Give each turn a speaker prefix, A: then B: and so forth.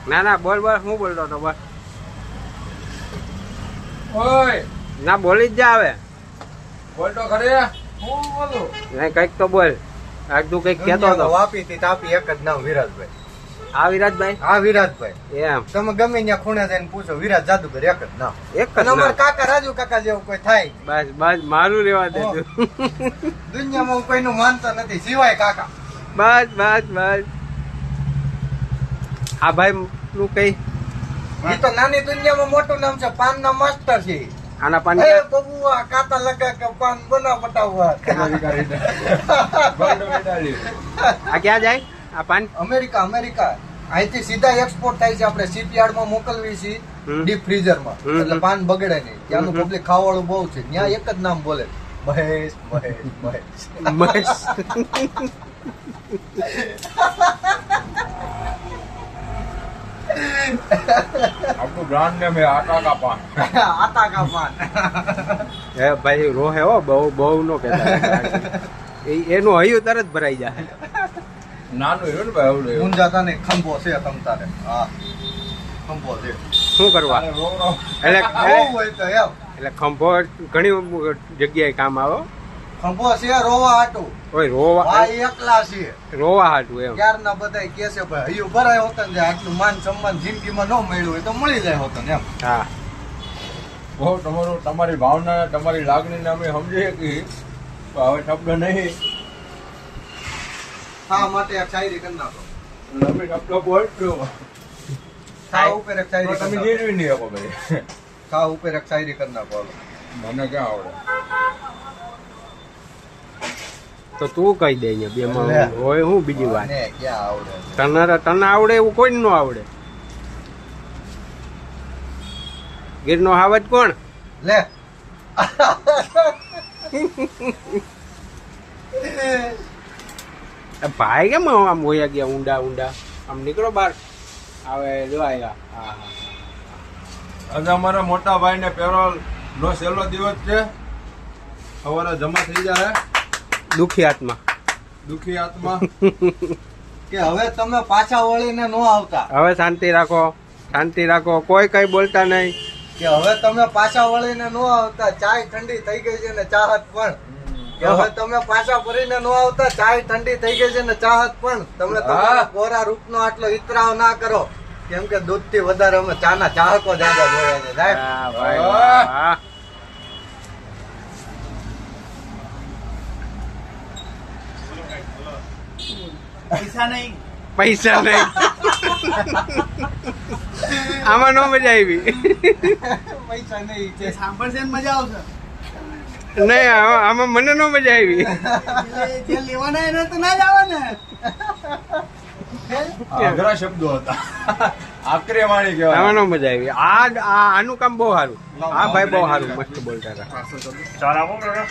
A: ના ના બોલ બોલ હું બોલતો હતો બસ
B: ઓય
A: ના બોલી જ જા હવે
B: બોલ તો ખરે
C: હું બોલું
A: નહીં કઈક તો બોલ આજ તું કઈક કેતો હતો
C: વાપી થી તાપી એક જ નામ વિરાજભાઈ.
A: આ વિરાજભાઈ
C: હા વિરાજભાઈ.
A: એમ
C: તમે ગમે ત્યાં ખૂણે જઈને પૂછો વિરાજ જાદુગર એક જ નામ.
A: એક જ
C: અને અમારા
A: નામ.
C: કાકા રાજુ કાકા જેવું કોઈ થાય નહીં.
A: બસ બસ મારું રેવા દે તું
C: દુનિયામાં હું કોઈનું માનતો નથી સિવાય કાકા.
A: બસ બસ બસ આ ભાઈ નું કઈ
C: એ તો નાની દુનિયામાં મોટું નામ છે પાન ના માસ્ટર છે.
A: આના પાન
C: એ બબુઆ કાતા લગા કે પાન બના પટાવા.
A: આ ક્યાં જાય આ પાન
C: અમેરિકા અમેરિકા અહીંથી સીધા એક્સપોર્ટ થાય છે. આપણે શિપયાર્ડ માં મોકલવી છીએ ડીપ ફ્રીઝર માં એટલે પાન બગડે નહીં. ત્યાંનું પબ્લિક ખાવાવાળું બહુ છે. ત્યાં એક જ નામ બોલે મહેશ મહેશ મહેશ
A: મહેશ
B: આપણું બ્રાન્ડ નેમ હે આટા કા પાન.
C: આતા કા પાન.
A: એ ભાઈ રોહે હો બહુ બહુ નો કહેતા એનું હૈયું તરત ભરાઈ જાય
B: નાનું રહ્યું ને ભાઈ આવડું એવું.
C: મુંજાતા ને ખંભો છે તમતારે. હા ખંભો છે.
A: શું કરવા
B: અરે રો રો.
A: એટલે
C: આવું હોય તો એમ
A: એટલે ખંભો ઘણી જગ્યાએ કામ આવે
C: ખંભો છે રોવા હાટું.
A: ઓય રોવા
C: આ એકલા છે.
A: રોવા હાટું એમ
C: ક્યારના બધા કે છે ભાઈ હૈયું ભરાય હોત ને આટલું માન સન્માન જિંદગીમાં ન મળ્યું હોય તો મળી જાય હોત ને એમ.
A: હા
B: બહુ તમારી ભાવના તમારી લાગણીને અમે સમજીએ કે હવે શબ્દ નહીં
C: શા માટે એક શાયરી કરી નાખો.
B: અમે શબ્દ બોલશું
C: શા ઉપર એક શાયરી
B: તમે
C: કરી નાખો.
B: જીરવી નહીં શકો ભાઈ.
C: શા ઉપર એક શાયરી કરી નાખો હાલો.
B: મને ક્યાં આવડે
A: તો તું કહી દે અહીંયા બે માં હોય હું બીજી વાત
C: મને ક્યાં આવડે છે?
A: તને આવડે એવું કોઈ ન આવડે ગીરનો હાવજ કોણ
C: લે
A: ભાઈ કેમ આમ હોયા ગયા ઊંડા ઊંડા આમ નીકળો બાર આવે જો આયા હા હા
B: આજે અમારા મોટા ભાઈ ને પેરોલ નો છેલ્લો દિવસ છે. સવારે જમા થઈ જાય
A: દુખી આત્મા
B: દુખી આત્મા.
C: કે હવે તમે પાછા વળીને ન આવતા.
A: હવે શાંતિ રાખો કોઈ કઈ બોલતા નહીં
C: કે હવે તમે પાછા વળીને ન આવતા. ચાય ઠંડી થઈ ગઈ છે ને ચાહત પણ. કે હવે તમે પાછા ફરીને ન આવતા. ચાય ઠંડી થઈ ગઈ છે ને ચાહત પણ. તમે તમારા કોરા રૂપનો આટલો ઇતરાવ ના કરો. કેમ કે દૂધ થી વધારે અમે ચાના ચાહકો જ્યાદા જોયા છે સાહેબ.
A: હા, ભાઈ, વાહ. પૈસા નહીં આમાં નો મજા આવી
C: પૈસા નહીં છે.
D: સાંભળશે ને મજા આવશે.
A: નહીં આમાં મને નો મજા આવી
D: જે લેવાના એને તો ના જ આવે ને.
B: અઘરા શબ્દો હતા. આકરે વાણી કહેવાય.
A: આમાં નો મજા આવી આનું કામ બહુ સારું આ ભાઈ બહુ સારું મસ્ત બોલતા હતા
D: ચાલ આપો કાકા.